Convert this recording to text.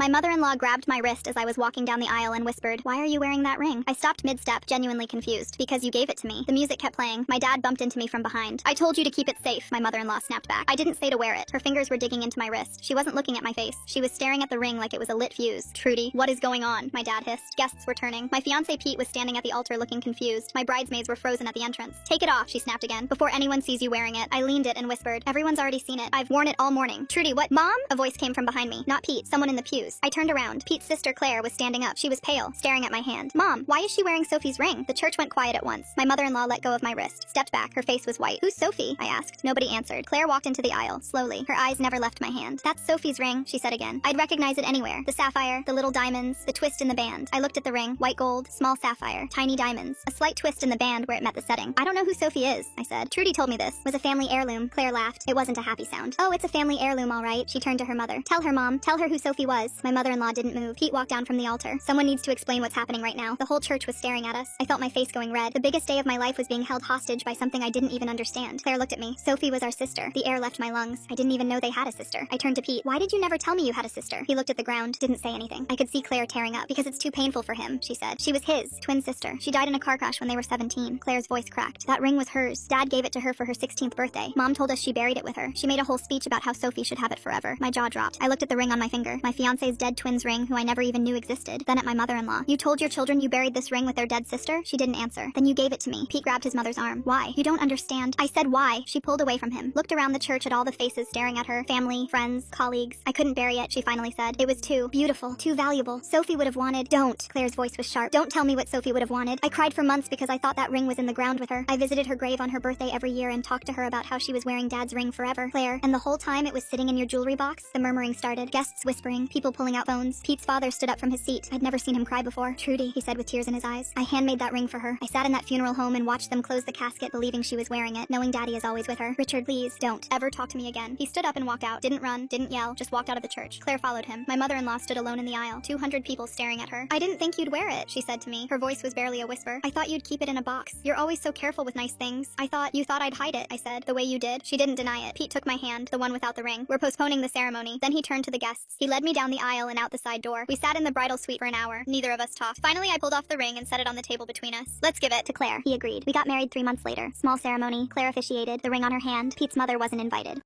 My mother-in-law grabbed my wrist as I was walking down the aisle and whispered, "Why are you wearing that ring?" I stopped mid-step, genuinely confused. "Because you gave it to me." The music kept playing. My dad bumped into me from behind. "I told you to keep it safe," my mother-in-law snapped back. "I didn't say to wear it." Her fingers were digging into my wrist. She wasn't looking at my face. She was staring at the ring like it was a lit fuse. "Trudy, what is going on?" my dad hissed. Guests were turning. My fiancé Pete was standing at the altar looking confused. My bridesmaids were frozen at the entrance. "Take it off," she snapped again. "Before anyone sees you wearing it." I leaned it and whispered, "Everyone's already seen it. I've worn it all morning." "Trudy, what?" "Mom?" A voice came from behind me. Not Pete, someone in the pews. I turned around. Pete's sister Claire was standing up. She was pale, staring at my hand. "Mom, why is she wearing Sophie's ring?" The church went quiet at once. My mother-in-law let go of my wrist, stepped back. Her face was white. "Who's Sophie?" I asked. Nobody answered. Claire walked into the aisle, slowly. Her eyes never left my hand. "That's Sophie's ring," she said again. I'd recognize it anywhere. The sapphire, the little diamonds, the twist in the band. I looked at the ring. White gold, small sapphire, tiny diamonds. A slight twist in the band where it met the setting. "I don't know who Sophie is," I said. "Trudy told me this. Was a family heirloom." Claire laughed. It wasn't a happy sound. "Oh, it's a family heirloom, all right." She turned to her mother. "Tell her, Mom. Tell her who Sophie was." My mother-in-law didn't move. Pete walked down from the altar. "Someone needs to explain what's happening right now." The whole church was staring at us. I felt my face going red. The biggest day of my life was being held hostage by something I didn't even understand. Claire looked at me. "Sophie was our sister." The air left my lungs. I didn't even know they had a sister. I turned to Pete. "Why did you never tell me you had a sister?" He looked at the ground, didn't say anything. I could see Claire tearing up. "Because it's too painful for him," she said. "She was his twin sister. She died in a car crash when they were 17. Claire's voice cracked. "That ring was hers. Dad gave it to her for her 16th birthday. Mom told us she buried it with her. She made a whole speech about how Sophie should have it forever." My jaw dropped. I looked at the ring on my finger. My fiancé's dead twin's ring, who I never even knew existed. Then at my mother-in-law. "You told your children you buried this ring with their dead sister?" She didn't answer. "Then you gave it to me." Pete grabbed his mother's arm. "Why? You don't understand." I said why. She pulled away from him, looked around the church at all the faces staring at her. Family, friends, colleagues. "I couldn't bury it," she finally said. "It was too beautiful, too valuable. Sophie would have wanted—" "Don't." Claire's voice was sharp. "Don't tell me what Sophie would have wanted." I cried for months because I thought that ring was in the ground with her. I visited her grave on her birthday every year and talked to her about how she was wearing Dad's ring forever. "Claire, and the whole time it was sitting in your jewelry box?" The murmuring started. Guests whispering, people pulling out phones. Pete's father stood up from his seat. I'd never seen him cry before. "Trudy," he said with tears in his eyes. "I handmade that ring for her. I sat in that funeral home and watched them close the casket believing she was wearing it, knowing Daddy is always with her. Richard, please, don't ever talk to me again." He stood up and walked out. Didn't run, didn't yell, just walked out of the church. Claire followed him. My mother-in-law stood alone in the aisle. 200 people staring at her. "I didn't think you'd wear it," she said to me. Her voice was barely a whisper. "I thought you'd keep it in a box. You're always so careful with nice things." You thought I'd hide it," I said. "The way you did." She didn't deny it. Pete took my hand, the one without the ring. "We're postponing the ceremony." Then he turned to the guests. He led me down the aisle and out the side door. We sat in the bridal suite for an hour. Neither of us talked. Finally, I pulled off the ring and set it on the table between us. "Let's give it to Claire." He agreed. We got married 3 months later. Small ceremony. Claire officiated, the ring on her hand. Pete's mother wasn't invited.